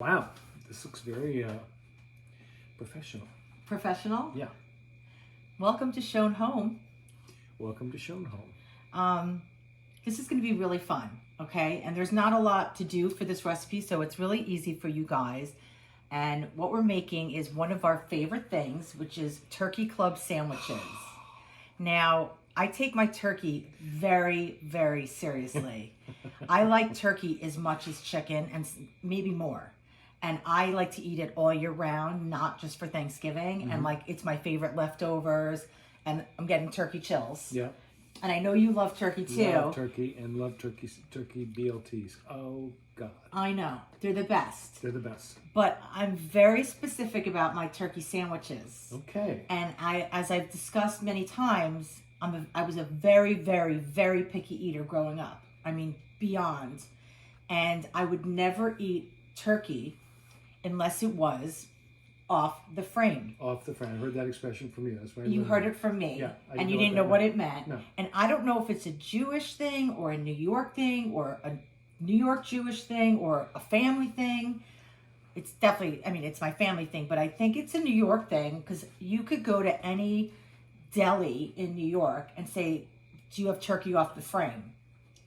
Wow, this looks very professional. Professional? Yeah. Welcome to Schoen Home. Welcome to Schoen Home. This is going to be really fun, okay? And there's not a lot to do for this recipe, so it's really easy for you guys. And what we're making is one of our favorite things, which is turkey club sandwiches. Now, I take my turkey very, very seriously. I like turkey as much as chicken and maybe more. And I like to eat it all year round, not just for Thanksgiving. Mm-hmm. And like, it's my favorite leftovers. And I'm getting turkey chills. Yeah. And I know you love turkey too. Love turkey and love turkey BLTs. Oh God. I know. They're the best. They're the best. But I'm very specific about my turkey sandwiches. Okay. And as I've discussed many times, I was a very, very, very picky eater growing up. I mean, beyond. And I would never eat turkey unless it was off the frame. Off the frame. I heard that expression from you. That's why You heard it from me. Yeah. And you didn't know what it meant. No. And I don't know if it's a Jewish thing or a New York thing or a New York Jewish thing or a family thing. It's definitely, I mean, it's my family thing, but I think it's a New York thing because you could go to any deli in New York and say, do you have turkey off the frame?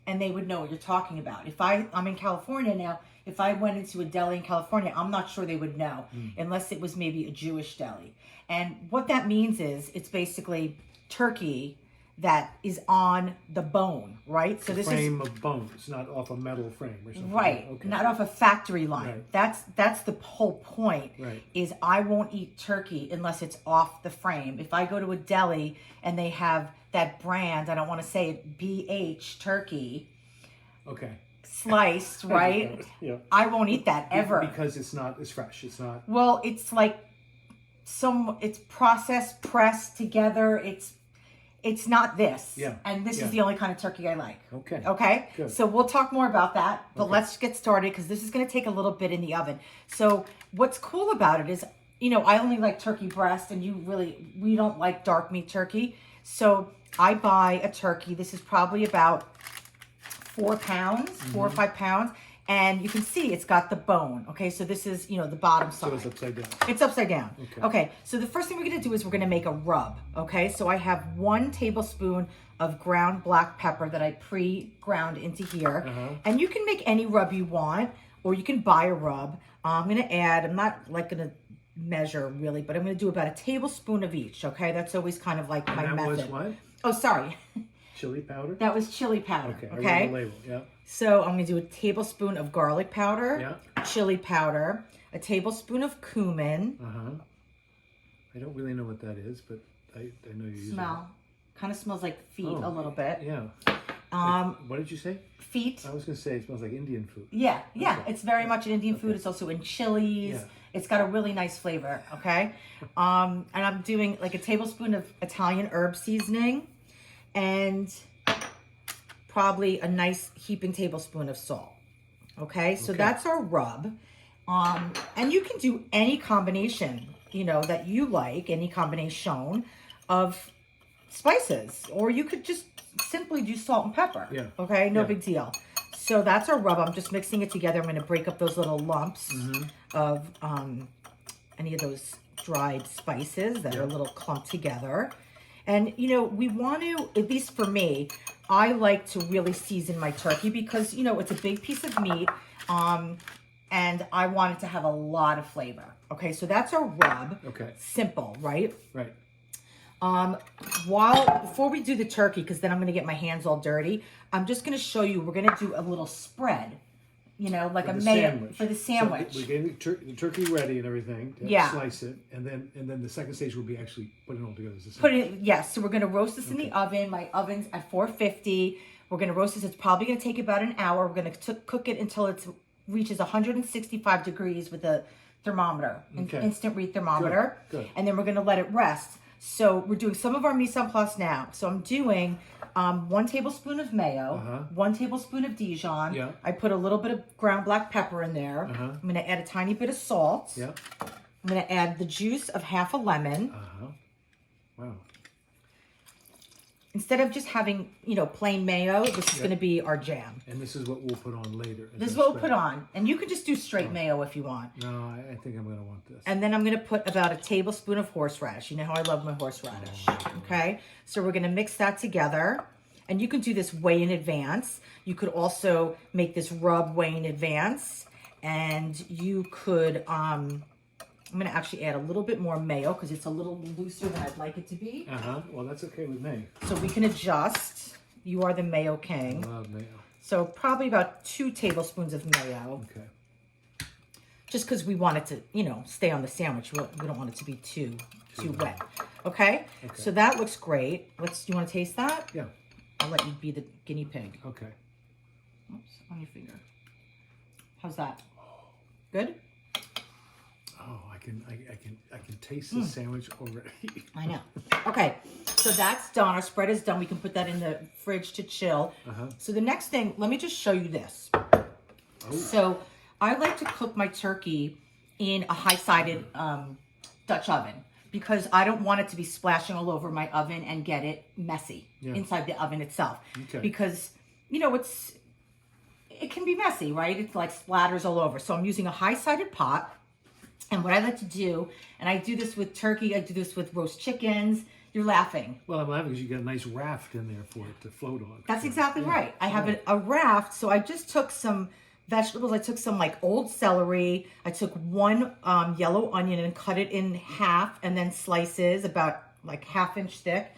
And they would know what you're talking about. If I'm in California now, if I went into a deli in California, I'm not sure they would know unless it was maybe a Jewish deli. And what that means is it's basically turkey that is on the bone, right? So this frame of bones, not off a metal frame or something. Right, okay. Not off a factory line. Right. That's the whole point. Right. Is I won't eat turkey unless it's off the frame. If I go to a deli and they have that brand, I don't want to say it, BH turkey. Okay. Sliced, right? Yeah. I won't eat that ever. Because it's not as fresh. It's not. Well, it's like it's processed, pressed together. It's not this. Yeah. And this is the only kind of turkey I like. Okay. Okay? Good. So we'll talk more about that, but Okay. let's get started because this is going to take a little bit in the oven. So what's cool about it is, I only like turkey breast and we don't like dark meat turkey. So I buy a turkey. This is probably about 4 pounds, 4 or 5 pounds. And you can see it's got the bone. Okay, so this is, the bottom side. So it's upside down. It's upside down. Okay. So the first thing we're going to do is we're going to make a rub. Okay, so I have 1 tablespoon of ground black pepper that I pre-ground into here. And you can make any rub you want, or you can buy a rub. I'm going to add, I'm not like going to measure really, but I'm going to do about a tablespoon of each. Okay, that's always kind of like my method. That was what? Oh, sorry. Chili powder? That was chili powder. Okay. I read the label. Yeah. So I'm going to do a tablespoon of garlic powder, chili powder, a tablespoon of cumin. I don't really know what that is, but I know you use it. Smell. Kind of smells like feet a little bit. Yeah. What did you say? Feet. I was going to say it smells like Indian food. Yeah. It's very much an Indian food. It's also in chilies. Yeah. It's got a really nice flavor, okay? And I'm doing like a tablespoon of Italian herb seasoning and probably a nice heaping tablespoon of salt. Okay, so that's our rub. And you can do any combination, that you like, any combination of spices, or you could just simply do salt and pepper. Yeah. Okay, no big deal. So that's our rub. I'm just mixing it together. I'm going to break up those little lumps of any of those dried spices that are a little clumped together. And, we want to, at least for me, I like to really season my turkey because, it's a big piece of meat and I want it to have a lot of flavor. Okay, so that's our rub. Okay. Simple, right? Right. Before we do the turkey, because then I'm going to get my hands all dirty, I'm just going to show you, we're going to do a little spread. Like a mayo for the sandwich. So we're getting the turkey ready and everything. Slice it, and then the second stage will be actually putting it all together. So we're gonna roast this in the oven. My oven's at 450. We're gonna roast this. It's probably gonna take about an hour. We're gonna cook it until it reaches 165 degrees with a thermometer, an instant read thermometer. Good. And then we're gonna let it rest. So we're doing some of our mise en place now. So I'm doing 1 tablespoon of mayo, 1 tablespoon of Dijon. Yeah. I put a little bit of ground black pepper in there. I'm going to add a tiny bit of salt. Yeah. I'm going to add the juice of half a lemon. Wow. instead of just having, plain mayo, this is going to be our jam. And this is what we'll put on later. This is what we'll put on. And you can just do straight mayo if you want. No, I think I'm going to want this. And then I'm going to put about a tablespoon of horseradish. You know how I love my horseradish. Okay? So we're going to mix that together. And you can do this way in advance. You could also make this rub way in advance. And you could, I'm going to actually add a little bit more mayo because it's a little looser than I'd like it to be. Well, that's okay with me. So we can adjust. You are the mayo king. I love mayo. So probably about 2 tablespoons of mayo. Okay. Just because we want it to, stay on the sandwich. We don't want it to be too wet. Okay? So that looks great. You want to taste that? Yeah. I'll let you be the guinea pig. Okay. Oops, on your finger. How's that? Good? Oh, I can taste the sandwich already. I know. Okay, so that's done. Our spread is done. We can put that in the fridge to chill. So the next thing, let me just show you this. Oh. So I like to cook my turkey in a high-sided Dutch oven because I don't want it to be splashing all over my oven and get it messy inside the oven itself. Okay. Because, it can be messy, right? It's like splatters all over. So I'm using a high-sided pot. And what I like to do, and I do this with turkey, I do this with roast chickens. You're laughing. Well, I'm laughing because you got a nice raft in there for it to float on. That's exactly right. I have a raft. So I just took some vegetables. I took some like old celery. I took 1 yellow onion and cut it in half and then slices about like 1/2 inch thick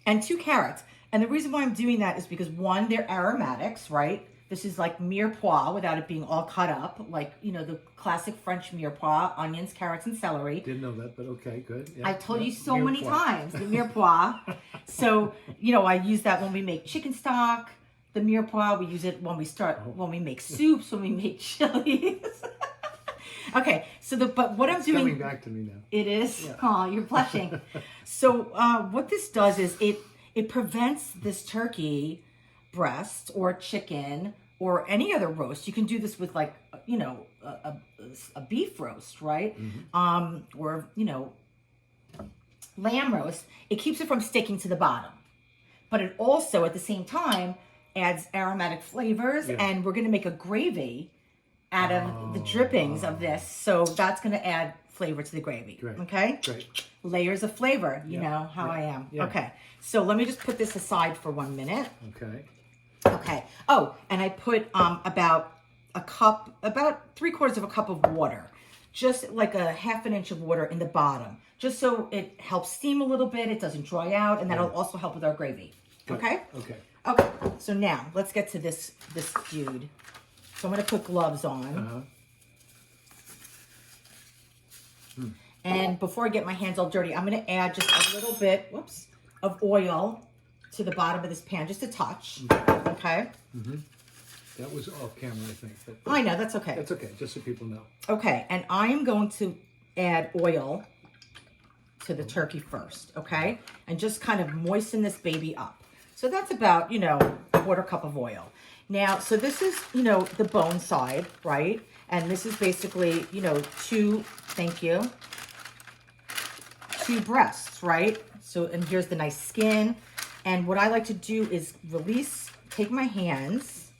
and 2 carrots. And the reason why I'm doing that is because 1, they're aromatics, right? This is like mirepoix without it being all cut up, like, the classic French mirepoix, onions, carrots, and celery. Didn't know that, but okay, good. Yeah. I told you so many times, the mirepoix. So, I use that when we make chicken stock. The mirepoix, we use it when we make soups, when we make chilies. Okay, so but what I'm doing... It's coming back to me now. It is? Yeah. Oh, you're blushing. So what this does is it prevents this turkey breast or chicken or any other roast. You can do this with like, a beef roast, right? Or, lamb roast. It keeps it from sticking to the bottom. But it also, at the same time, adds aromatic flavors. Yeah. And we're going to make a gravy out of the drippings of this. So that's going to add flavor to the gravy. Great. Okay? Great. Layers of flavor. You know how I am. Yeah. Okay. So let me just put this aside for 1 minute. Okay. Okay. Oh, and I put about 3/4 of a cup of water. Just like a 1/2 inch of water in the bottom. Just so it helps steam a little bit. It doesn't dry out. And that'll also help with our gravy. Good. Okay? Okay. Okay. So now, let's get to this dude. So I'm going to put gloves on. And before I get my hands all dirty, I'm going to add just a little bit, of oil to the bottom of this pan, just a touch. Okay? That was off camera, I think. But I know, that's okay. That's okay, just so people know. Okay, and I am going to add oil to the turkey first, okay? And just kind of moisten this baby up. So that's about, 1/4 cup of oil. Now, so this is, the bone side, right? And this is basically, 2 breasts, right? So, and here's the nice skin. And what I like to do is take my hands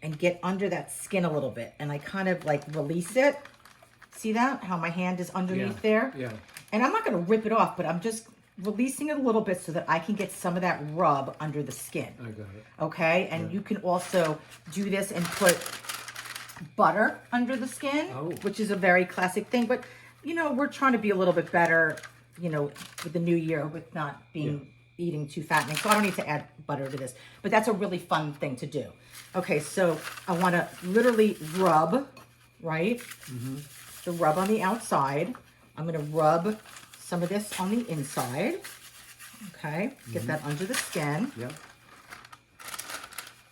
and get under that skin a little bit. And I kind of like release it. See that? How my hand is underneath there? Yeah. And I'm not going to rip it off, but I'm just releasing it a little bit so that I can get some of that rub under the skin. I got it. Okay? And you can also do this and put butter under the skin, which is a very classic thing. But, we're trying to be a little bit better, with the new year with not being eating too fattening. So I don't need to add butter to this. But that's a really fun thing to do. Okay, so I want to literally rub, right? The rub on the outside. I'm going to rub some of this on the inside. Okay, get that under the skin. Yep.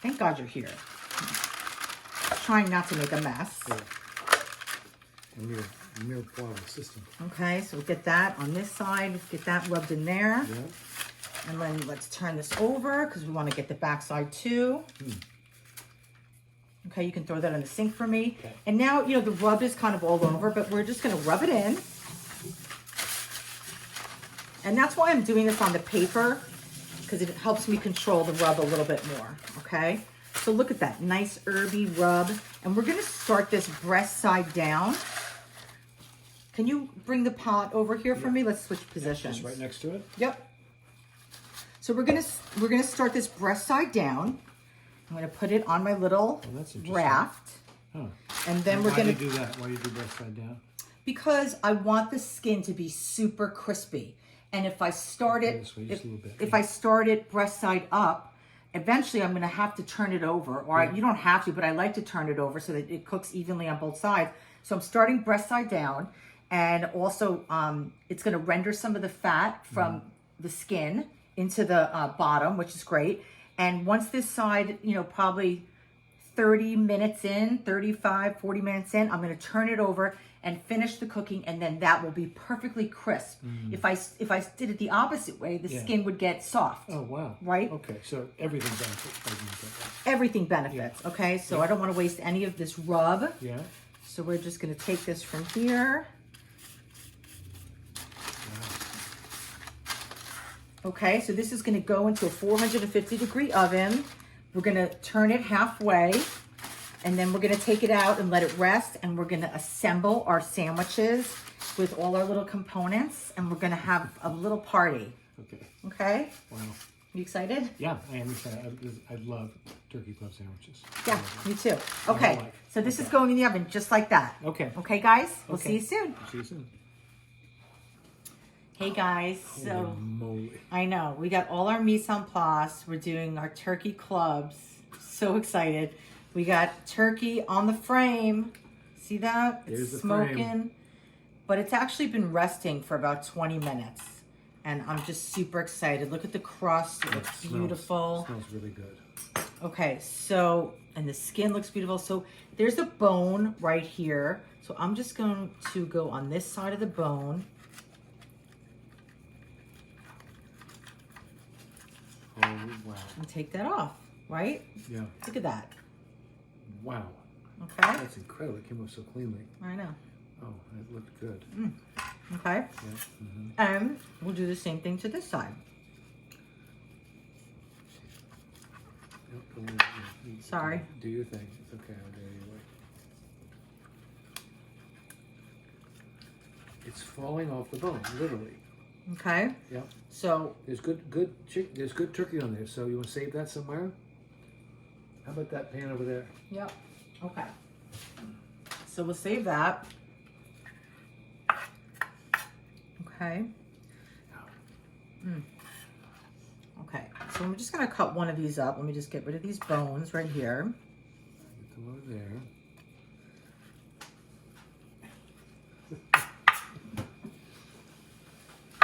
Thank God you're here. Trying not to make a mess. Yeah. Mere quality system. Okay, so get that on this side. Get that rubbed in there. Yep. And then let's turn this over because we want to get the back side too. Okay, you can throw that in the sink for me. Okay. And now, the rub is kind of all over, but we're just going to rub it in. And that's why I'm doing this on the paper, because it helps me control the rub a little bit more, okay? So look at that, nice herby rub. And we're gonna start this breast side down. Can you bring the pot over here for me? Let's switch positions. Just right next to it? Yep. So we're gonna start this breast side down. I'm gonna put it on my little raft. Huh. And then we're gonna do that. Why do you do breast side down? Because I want the skin to be super crispy. And if I start it, if I start it breast side up, eventually I'm gonna have to turn it over. Or you don't have to, but I like to turn it over so that it cooks evenly on both sides. So I'm starting breast side down, and also it's gonna render some of the fat from the skin into the bottom, which is great. And once this side, you know, probably 30 minutes in, 35, 40 minutes in, I'm gonna turn it over and finish the cooking, and then that will be perfectly crisp. If I did it the opposite way, the skin would get soft. Oh, wow. Right? Okay, so everything benefits. Everything benefits, okay? So I don't wanna waste any of this rub. Yeah. So we're just gonna take this from here. Okay, so this is gonna go into a 450-degree oven. We're gonna turn it halfway, and then we're gonna take it out and let it rest, and we're gonna assemble our sandwiches with all our little components, and we're gonna have a little party. Okay. Okay? Wow. You excited? Yeah, I am excited. I love turkey club sandwiches. Yeah, me too. Okay, so this is going in the oven just like that. Okay. Okay, guys? We'll see you soon. See you soon. Hey guys, so Holy moly. I know we got all our mise en place. We're doing our turkey clubs. So excited! We got turkey on the frame. See that? It's smoking, frame. But it's actually been resting for about 20 minutes, and I'm just super excited. Look at the crust; it looks beautiful. Smells really good. Okay, so and the skin looks beautiful. So there's a bone right here. So I'm just going to go on this side of the bone. Oh, wow. And take that off, right? Yeah. Look at that. Wow. Okay. That's incredible. It came out so cleanly. I know. Oh, it looked good. Okay. Yeah. And we'll do the same thing to this side. Sorry. Do your thing. It's okay. I'll do it anyway. It's falling off the bone, literally. Okay. Yeah. So there's good turkey on there. So you want to save that somewhere? How about that pan over there? Yep. Okay. So we'll save that. Okay. Okay. So I'm just gonna cut one of these up. Let me just get rid of these bones right here. Get them over there.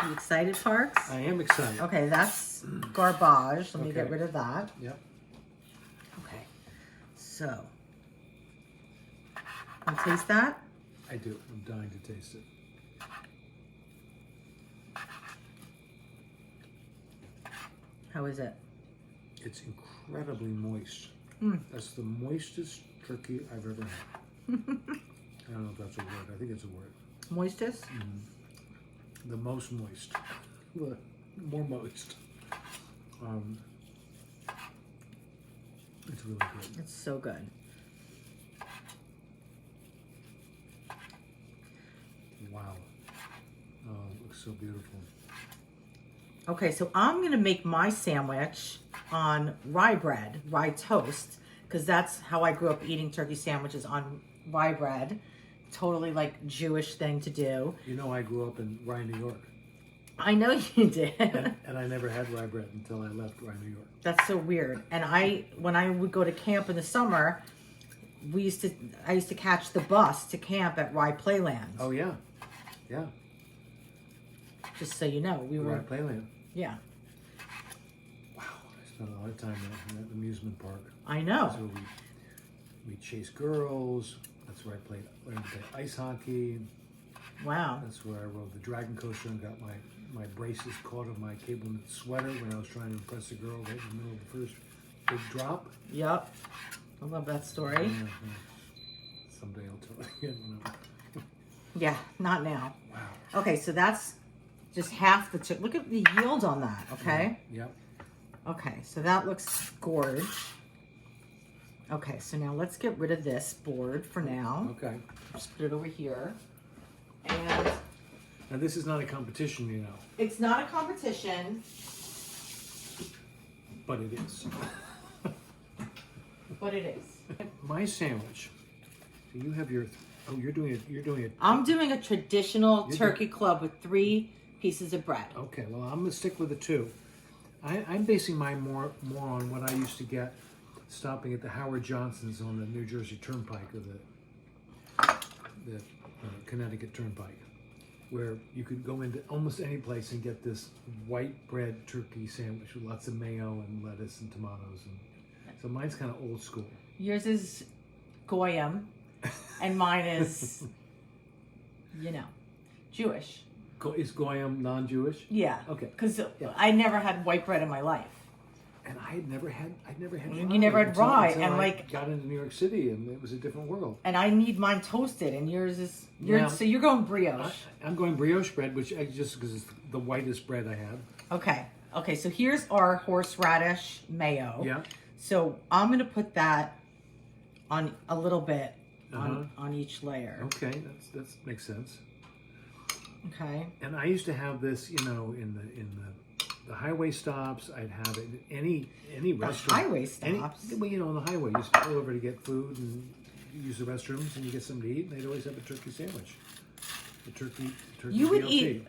You excited, Parks? I am excited. Okay, that's garbage. Let me get rid of that. Yep. Okay. So, want to taste that? I do. I'm dying to taste it. How is it? It's incredibly moist. That's the moistest turkey I've ever had. I don't know if that's a word. I think it's a word. Moistest? The most moist. More moist. It's really good. It's so good. Wow. Oh, it looks so beautiful. Okay, so I'm going to make my sandwich on rye bread, rye toast, because that's how I grew up eating turkey sandwiches, on rye bread. Totally like Jewish thing to do. You know, I grew up in Rye, New York. I know you did. And I never had rye bread until I left Rye, New York. That's so weird. And when I would go to camp in the summer, I used to catch the bus to camp at Rye Playland. Oh yeah, yeah. Just so you know, we were Rye Playland. Yeah. Wow, I spent a lot of time in that amusement park. I know. So we chased girls. That's where I learned to play ice hockey. Wow. That's where I rode the dragon coaster and got my braces caught on my cable knit sweater when I was trying to impress a girl right in the middle of the first big drop. Yep. I love that story. Yeah. Someday I'll tell you. Yeah, not now. Wow. Okay, so that's just half the chicken. Look at the yield on that, okay? Yep. Okay, so that looks gorge. Okay, so now let's get rid of this board for now. Okay. Just put it over here. And Now this is not a competition, you know. it's not a competition. But it is. But it is. My sandwich. So you have your. Oh, you're doing it. You're doing it. I'm doing a traditional You're turkey club with 3 pieces of bread. Okay. Well, I'm gonna stick with the 2. I'm basing mine more on what I used to get stopping at the Howard Johnson's on the New Jersey Turnpike or the Connecticut Turnpike, where you could go into almost any place and get this white bread turkey sandwich with lots of mayo and lettuce and tomatoes. And so mine's kind of old school. Yours is Goyim, and mine is, you know, Jewish. Is Goyim non-Jewish? Yeah. Okay. Because Yeah. I never had white bread in my life. And I'd never had You never had rye, until and I like got into New York City, and it was a different world. and I need mine toasted, and yours is Yeah. so you're going brioche. I'm going brioche bread, which just because it's the whitest bread I have. Okay. So here's our horseradish mayo. Yeah. So I'm gonna put that on a little bit Uh-huh. on each layer. Okay, that makes sense. Okay. And I used to have this, you know, in the highway stops. I'd have it in any restaurant. Highway stops. Well, you know, on the highway, you just pull over to get food and use the restrooms, and you get something to eat. And they'd always have a turkey sandwich. The turkey. You would BLT. eat.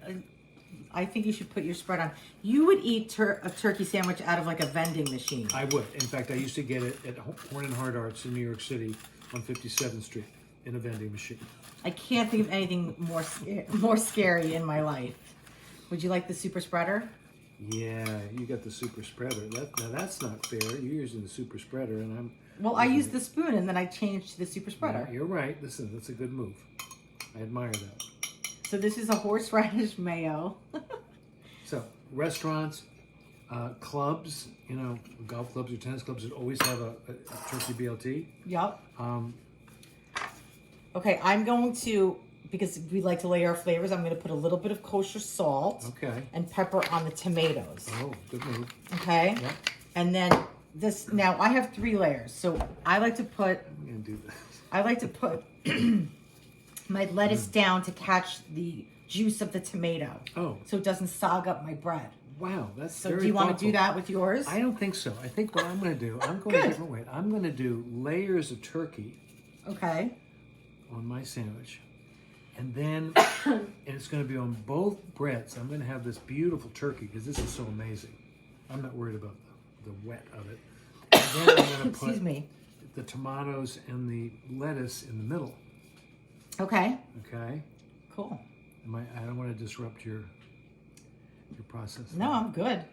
I think you should put your spread on. You would eat a turkey sandwich out of like a vending machine. I would. In fact, I used to get it at Horn and Hard Arts in New York City on 57th Street in a vending machine. I can't think of anything more scary in my life. Would you like the super spreader? Yeah, you got the super spreader. Now that's not fair. You're using the super spreader, and I'm. Well, I used the spoon and then I changed to the super spreader. Yeah, you're right. Listen, that's a good move. I admire that. So this is a horseradish mayo. So restaurants, clubs, you know, golf clubs or tennis clubs would always have a turkey BLT. Yup. Um, Okay, I'm going to, because we like to layer our flavors, I'm going to put a little bit of kosher salt okay. and pepper on the tomatoes. Oh, good move. Okay? Yeah, And then this, now I have 3 layers. So I like to put I'm gonna do this. my lettuce down to catch the juice of the tomato. Oh, So it doesn't sog up my bread. wow, that's So very do you want to thoughtful. do that with yours? I don't think so. I think what I'm going to do, I'm going a different way. I'm going to do layers of turkey Okay. on my sandwich, and then and it's going to be on both breads. I'm going to have this beautiful turkey because this is so amazing. I'm not worried about the wet of it. And then I'm going to Excuse put me. the tomatoes and the lettuce in the middle. Okay. Okay. Cool. I don't want to disrupt your process. No, I'm good.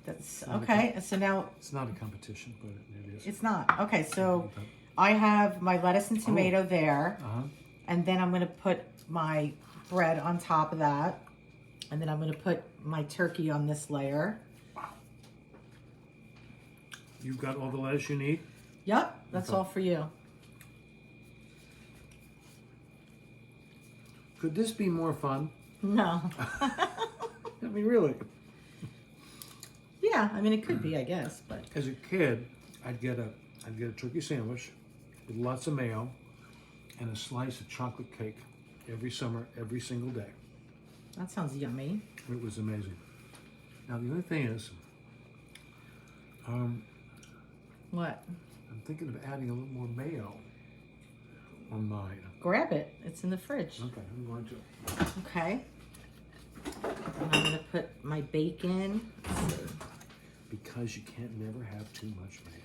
That's Not a okay. So now It's not a competition, but it is. it's not. Okay, so I have my lettuce and tomato there. Uh huh. And then I'm going to put my bread on top of that. And then I'm going to put my turkey on this layer. Wow. You've got all the lettuce you need. Yep, that's Okay. all for you. Could this be more fun? No. I mean, really. Yeah, I mean, it could be, I guess, but As a kid, I'd get a turkey sandwich with lots of mayo and a slice of chocolate cake every summer, every single day. that sounds yummy. It was amazing. Now the only thing is, What? I'm thinking of adding a little more mayo on mine. Grab it. It's in the fridge. Okay, I'm going to. Okay. And I'm going to put my bacon. Because you can't never have too much mayo.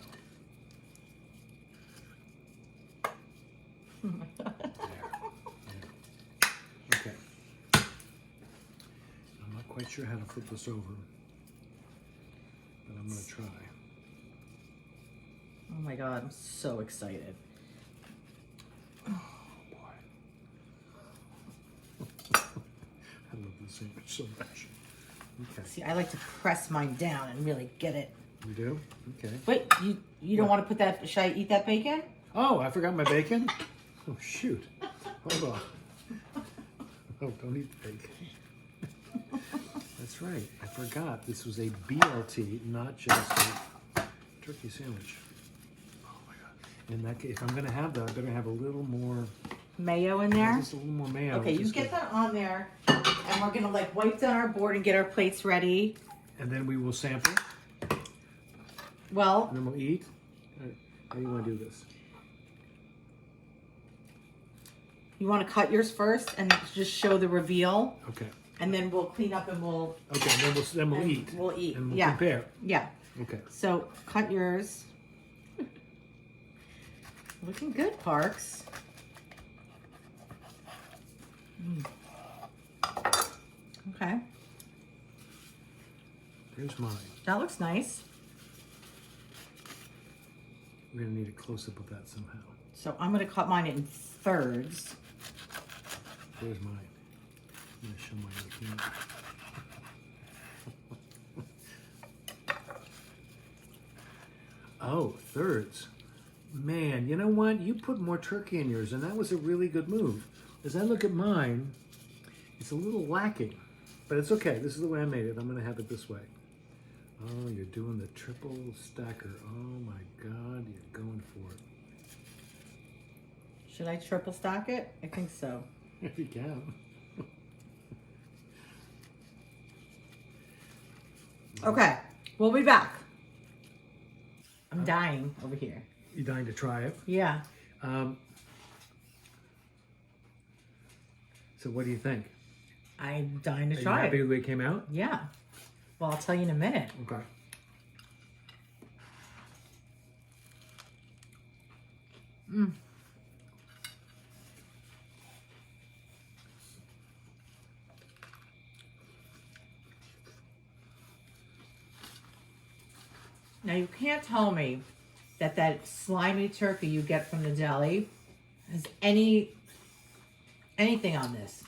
There. Okay. I'm not quite sure how to flip this over, but I'm going to try. Oh my God, I'm so excited. Oh boy. I love this sandwich so much. Okay. See, I like to press mine down and really get it. You do? Okay. Wait, you don't want to put that, should I eat that bacon? Oh, I forgot my bacon? Oh, shoot. Hold on. Oh, don't eat the bacon. That's right. I forgot. This was a BLT, not just a turkey sandwich. Oh my God. In that case, if I'm going to have that, I better have a little more. Mayo in there? Just a little more mayo. Okay, you get that on there, and we're gonna like wipe down our board and get our plates ready. And then we will sample. Well, And then we'll eat. How do you want to do this? you want to cut yours first and just show the reveal, Okay. and then we'll clean up and we'll. Okay, and then we'll eat. We'll eat. And we'll yeah. compare. Yeah. Okay. So cut yours. Looking good, Parks. Okay. There's mine. That looks nice. We're going to need a close-up of that somehow. So I'm going to cut mine in thirds. There's mine. I'm going to show mine right here. Oh, thirds. Man, you know what? You put more turkey in yours, and that was a really good move. As I look at mine, it's a little lacking. But it's okay. This is the way I made it. I'm going to have it this way. Oh, you're doing the triple stacker. Oh my God, you're going for it. Should I triple stack it? I think so. If you can. Okay, we'll be back. I'm dying over here. You dying to try it? Yeah. So what do you think? I'm dying to Are you try happy it. with the way it came out? Yeah. Well, I'll tell you in a minute. Okay. Mm. Now you can't tell me that that slimy turkey you get from the deli has anything on this.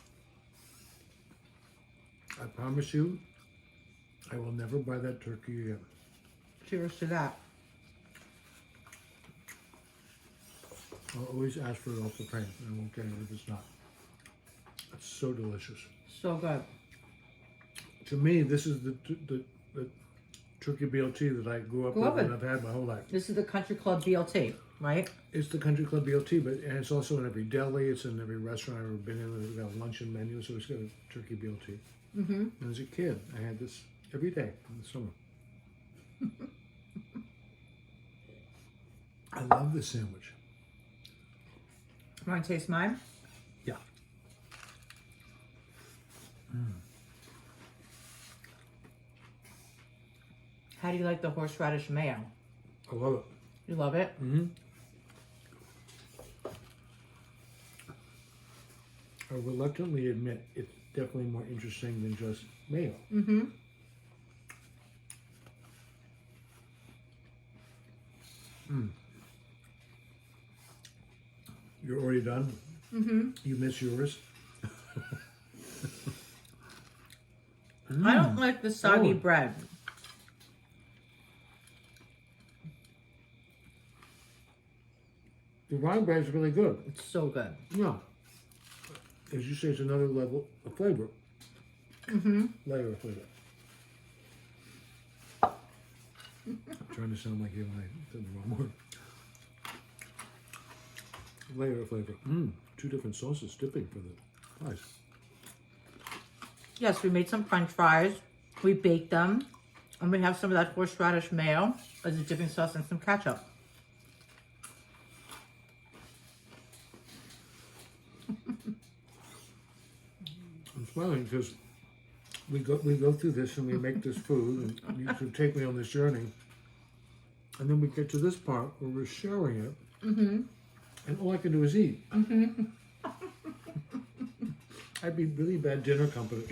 I promise you, I will never buy that turkey again. Cheers to that. I'll always ask for it off the pan. I won't get it if it's not. It's so delicious. So good. To me, this is the turkey BLT that I grew up Love with it. and I've had my whole life. This is the Country Club BLT, right? It's the Country Club BLT, and it's also in every deli. It's in every restaurant I've ever been in. We've got a luncheon menu, so it's got a turkey BLT. Mm-hmm. And as a kid, I had this every day in the summer. I love this sandwich. Want to taste mine? Yeah. Mm. How do you like the horseradish mayo? I love it. You love it? Mm-hmm. I reluctantly admit it's definitely more interesting than just mayo. Mm-hmm. Mm. You're already done? Mm-hmm. You miss yours? I don't like the soggy Oh. bread. The rye bread is really good. It's so good. Yeah. As you say, it's another level of flavor. Mm-hmm. Layer of flavor. I'm trying to sound like you when I said the wrong word. Layer of flavor. Two different sauces dipping for the fries. Yes, we made some French fries. We baked them. And we have some of that horseradish mayo as a dipping sauce and some ketchup. I'm smiling because we go through this and we make this food and you could take me on this journey. And then we get to this part where we're sharing it. Mm-hmm. And all I can do is eat. Mm-hmm. I'd be really bad dinner company.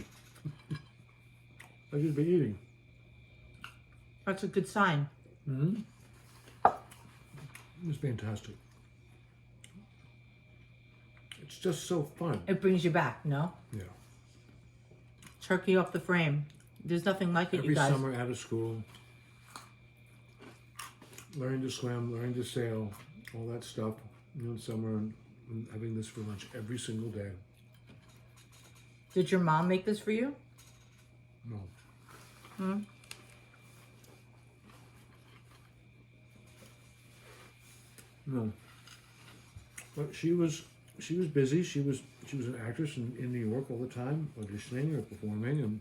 I'd just be eating. That's a good sign. Mm-hmm. It's fantastic. It's just so fun. It brings you back, no? Yeah. Turkey off the frame. There's nothing like it, Every you guys. summer out of school, learning to swim, learning to sail, all that stuff. In summer and having this for lunch every single day. Did your mom make this for you? No. No. But she was busy. She was an actress in New York all the time, auditioning or performing, and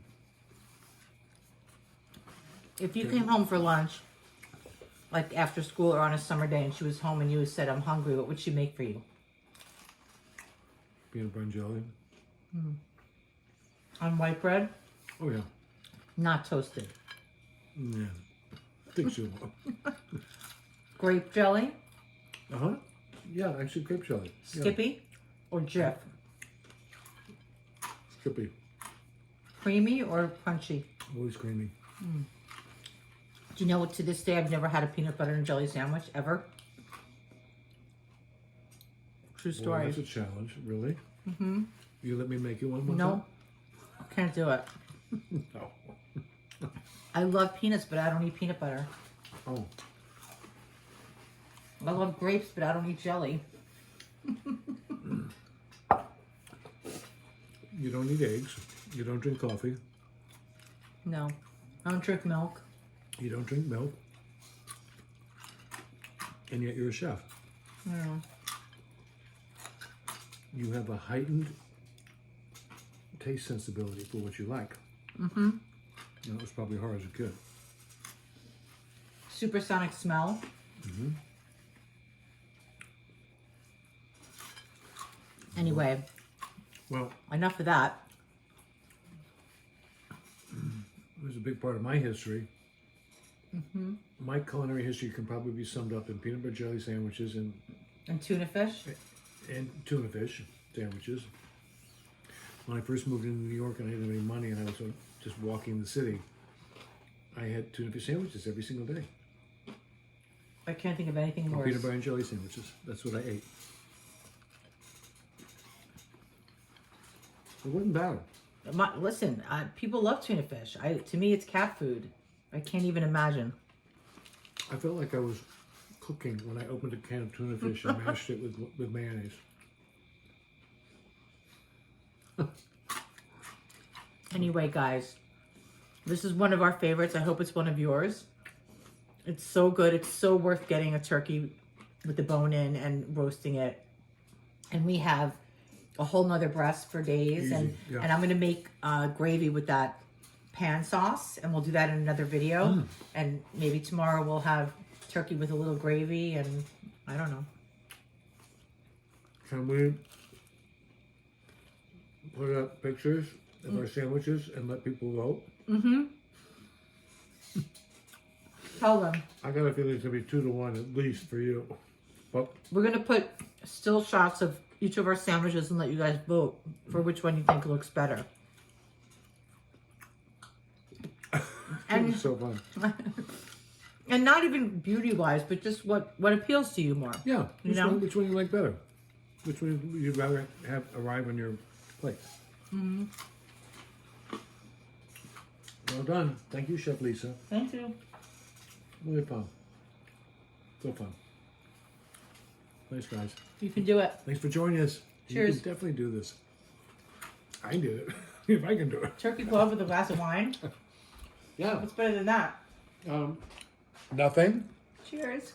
If you came home for lunch, like after school or on a summer day, and she was home and you said, I'm hungry, what would she make for you? peanut butter and jelly. On white bread? Oh yeah. Not toasted. Yeah. I think she will. Grape jelly? Uh-huh. Yeah, actually grape jelly. Yeah. Skippy? Or Jif? Skippy. Creamy or crunchy? Always creamy. Do you know what, to this day, I've never had a peanut butter and jelly sandwich, ever? True Well, story. that's a challenge, really. You let me make you one more No, can't do it. time? No. I love peanuts, but I don't eat peanut butter. Oh. I love grapes, but I don't eat jelly. You don't eat eggs. You don't drink coffee. No, I don't drink milk. You don't drink milk. And yet you're a chef. Mm. You have a heightened taste sensibility for what you like. Mm-hmm. That was probably hard as a kid. Supersonic smell. Mm-hmm. Anyway, Well, enough of that. it was a big part of my history. My culinary history can probably be summed up in peanut butter jelly sandwiches and And tuna fish. tuna fish sandwiches. When I first moved into New York and I didn't have any money and I was just walking the city, I had tuna fish sandwiches every single day. I can't think of anything Or worse. peanut butter and jelly sandwiches. That's what I ate. It wasn't bad. Listen, people love tuna fish. To me, it's cat food. I can't even imagine. I felt like I was cooking when I opened a can of tuna fish and mashed it with mayonnaise. Anyway, guys, this is one of our favorites. I hope it's one of yours. It's so good. It's so worth getting a turkey with the bone in and roasting it. And we have a whole nother breast for days. Easy, And yeah. and I'm going to make gravy with that pan sauce. And we'll do that in another video. And maybe tomorrow we'll have turkey with a little gravy. And I don't know. Can we put up pictures of our sandwiches and let people vote? Mm-hmm. Tell them. I got a feeling it's going to be 2-1 at least for you. But We're going to put still shots of each of our sandwiches and let you guys vote for which one you think looks better. And it's so fun. and not even beauty-wise, but just what appeals to you more. Yeah. You know? Which one you like better? Which one you'd rather have arrive on your plate? Mm-hmm. Well done. Thank you, Chef Lisa. Thank you. Really fun. So fun. Thanks, guys. You can do it. Thanks for joining us. Cheers. You can definitely do this. I did it. If I can do it. Turkey club with a glass of wine. Yeah. What's better than that? Nothing. Cheers.